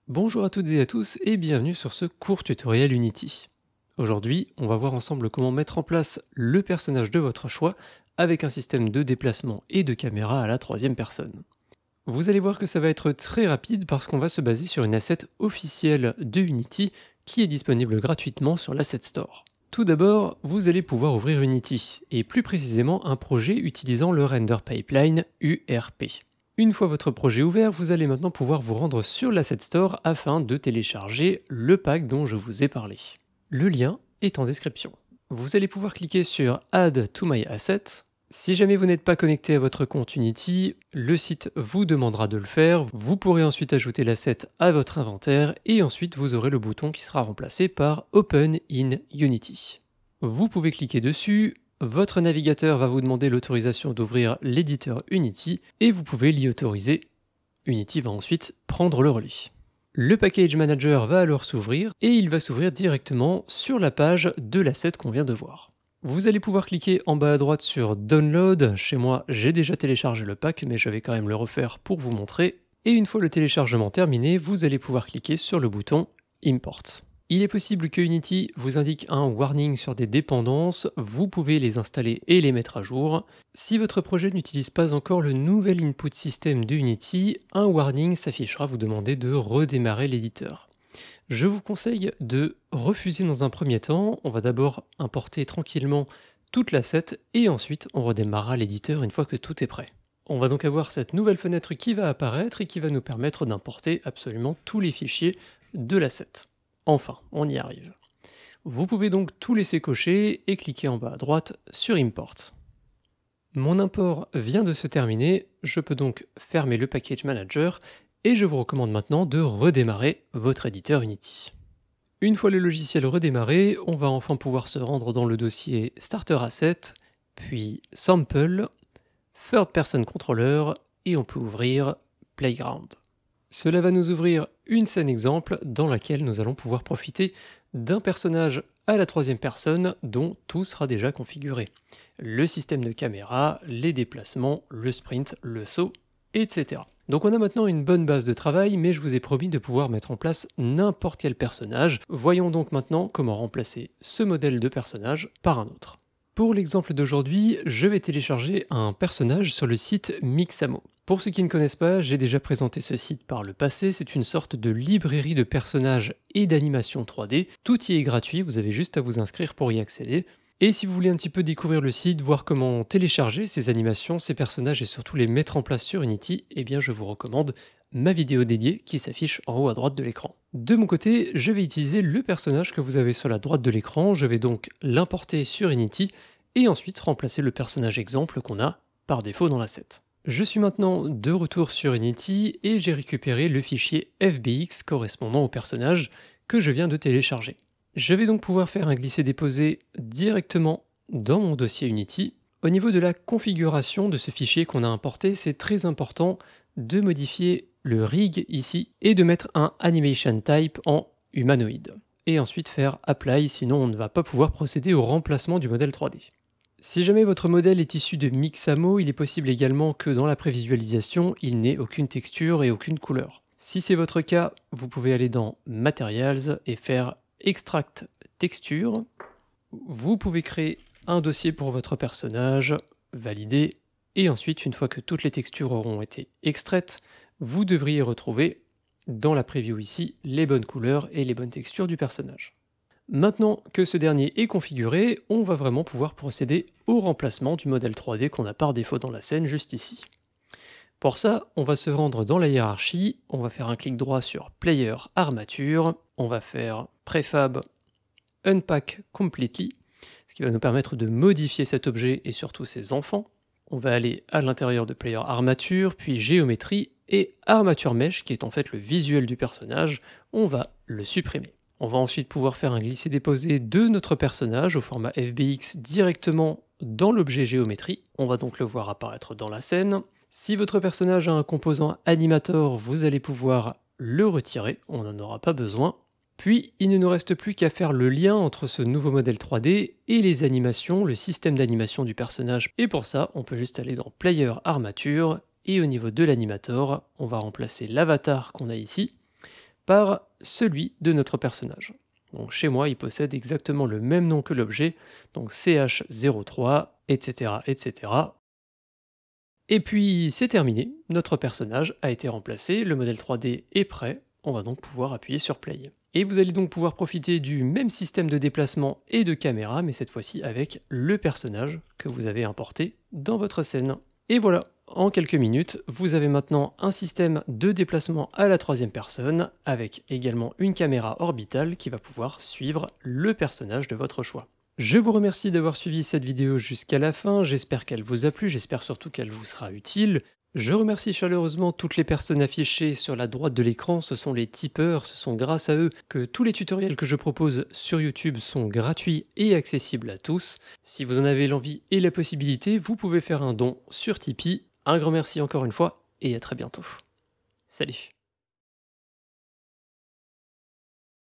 Bonjour à toutes et à tous et bienvenue sur ce court tutoriel Unity. Aujourd'hui, on va voir ensemble comment mettre en place le personnage de votre choix avec un système de déplacement et de caméra à la troisième personne. Vous allez voir que ça va être très rapide parce qu'on va se baser sur une asset officielle de Unity qui est disponible gratuitement sur l'Asset Store. Tout d'abord, vous allez pouvoir ouvrir Unity, et plus précisément un projet utilisant le Render Pipeline URP. Une fois votre projet ouvert, vous allez maintenant pouvoir vous rendre sur l'Asset Store afin de télécharger le pack dont je vous ai parlé. Le lien est en description. Vous allez pouvoir cliquer sur Add to my asset. Si jamais vous n'êtes pas connecté à votre compte Unity, le site vous demandera de le faire. Vous pourrez ensuite ajouter l'asset à votre inventaire et ensuite vous aurez le bouton qui sera remplacé par Open in Unity. Vous pouvez cliquer dessus. Votre navigateur va vous demander l'autorisation d'ouvrir l'éditeur Unity et vous pouvez l'y autoriser. Unity va ensuite prendre le relais. Le Package Manager va alors s'ouvrir et il va s'ouvrir directement sur la page de l'asset qu'on vient de voir. Vous allez pouvoir cliquer en bas à droite sur Download. Chez moi, j'ai déjà téléchargé le pack, mais je vais quand même le refaire pour vous montrer. Et une fois le téléchargement terminé, vous allez pouvoir cliquer sur le bouton Import. Il est possible que Unity vous indique un warning sur des dépendances, vous pouvez les installer et les mettre à jour. Si votre projet n'utilise pas encore le nouvel input system de Unity, un warning s'affichera vous demander de redémarrer l'éditeur. Je vous conseille de refuser dans un premier temps, on va d'abord importer tranquillement toute l'asset et ensuite on redémarrera l'éditeur une fois que tout est prêt. On va donc avoir cette nouvelle fenêtre qui va apparaître et qui va nous permettre d'importer absolument tous les fichiers de l'asset. Enfin, on y arrive. Vous pouvez donc tout laisser cocher et cliquer en bas à droite sur Import. Mon import vient de se terminer, je peux donc fermer le Package Manager et je vous recommande maintenant de redémarrer votre éditeur Unity. Une fois le logiciel redémarré, on va enfin pouvoir se rendre dans le dossier Starter Asset, puis Sample, Third Person Controller et on peut ouvrir Playground. Cela va nous ouvrir une scène exemple dans laquelle nous allons pouvoir profiter d'un personnage à la troisième personne dont tout sera déjà configuré. Le système de caméra, les déplacements, le sprint, le saut, etc. Donc on a maintenant une bonne base de travail, mais je vous ai promis de pouvoir mettre en place n'importe quel personnage. Voyons donc maintenant comment remplacer ce modèle de personnage par un autre. Pour l'exemple d'aujourd'hui, je vais télécharger un personnage sur le site Mixamo. Pour ceux qui ne connaissent pas, j'ai déjà présenté ce site par le passé, c'est une sorte de librairie de personnages et d'animations 3D. Tout y est gratuit, vous avez juste à vous inscrire pour y accéder. Et si vous voulez un petit peu découvrir le site, voir comment télécharger ces animations, ces personnages et surtout les mettre en place sur Unity, eh bien je vous recommande ma vidéo dédiée qui s'affiche en haut à droite de l'écran. De mon côté, je vais utiliser le personnage que vous avez sur la droite de l'écran, je vais donc l'importer sur Unity et ensuite remplacer le personnage exemple qu'on a par défaut dans l'asset. Je suis maintenant de retour sur Unity et j'ai récupéré le fichier FBX correspondant au personnage que je viens de télécharger. Je vais donc pouvoir faire un glisser-déposer directement dans mon dossier Unity. Au niveau de la configuration de ce fichier qu'on a importé, c'est très important de modifier le rig ici et de mettre un animation type en humanoïde. Et ensuite faire apply, sinon on ne va pas pouvoir procéder au remplacement du modèle 3D. Si jamais votre modèle est issu de Mixamo, il est possible également que dans la prévisualisation, il n'ait aucune texture et aucune couleur. Si c'est votre cas, vous pouvez aller dans Materials et faire Extract Texture. Vous pouvez créer un dossier pour votre personnage, valider, et ensuite, une fois que toutes les textures auront été extraites, vous devriez retrouver dans la preview ici les bonnes couleurs et les bonnes textures du personnage. Maintenant que ce dernier est configuré, on va vraiment pouvoir procéder au remplacement du modèle 3D qu'on a par défaut dans la scène juste ici. Pour ça, on va se rendre dans la hiérarchie, on va faire un clic droit sur Player Armature, on va faire Prefab Unpack Completely, ce qui va nous permettre de modifier cet objet et surtout ses enfants. On va aller à l'intérieur de Player Armature, puis Géométrie et Armature Mesh, qui est en fait le visuel du personnage, on va le supprimer. On va ensuite pouvoir faire un glisser-déposer de notre personnage au format FBX directement dans l'objet géométrie. On va donc le voir apparaître dans la scène. Si votre personnage a un composant animator, vous allez pouvoir le retirer, on n'en aura pas besoin. Puis, il ne nous reste plus qu'à faire le lien entre ce nouveau modèle 3D et les animations, le système d'animation du personnage. Et pour ça, on peut juste aller dans Player Armature, et au niveau de l'animator, on va remplacer l'avatar qu'on a ici par celui de notre personnage. Donc chez moi, il possède exactement le même nom que l'objet, donc ch03, etc., etc. Et puis c'est terminé, notre personnage a été remplacé, le modèle 3D est prêt, on va donc pouvoir appuyer sur Play. Et vous allez donc pouvoir profiter du même système de déplacement et de caméra, mais cette fois-ci avec le personnage que vous avez importé dans votre scène. Et voilà, en quelques minutes, vous avez maintenant un système de déplacement à la troisième personne, avec également une caméra orbitale qui va pouvoir suivre le personnage de votre choix. Je vous remercie d'avoir suivi cette vidéo jusqu'à la fin, j'espère qu'elle vous a plu, j'espère surtout qu'elle vous sera utile. Je remercie chaleureusement toutes les personnes affichées sur la droite de l'écran, ce sont les tipeurs, ce sont grâce à eux que tous les tutoriels que je propose sur YouTube sont gratuits et accessibles à tous. Si vous en avez l'envie et la possibilité, vous pouvez faire un don sur Tipeee. Un grand merci encore une fois et à très bientôt. Salut!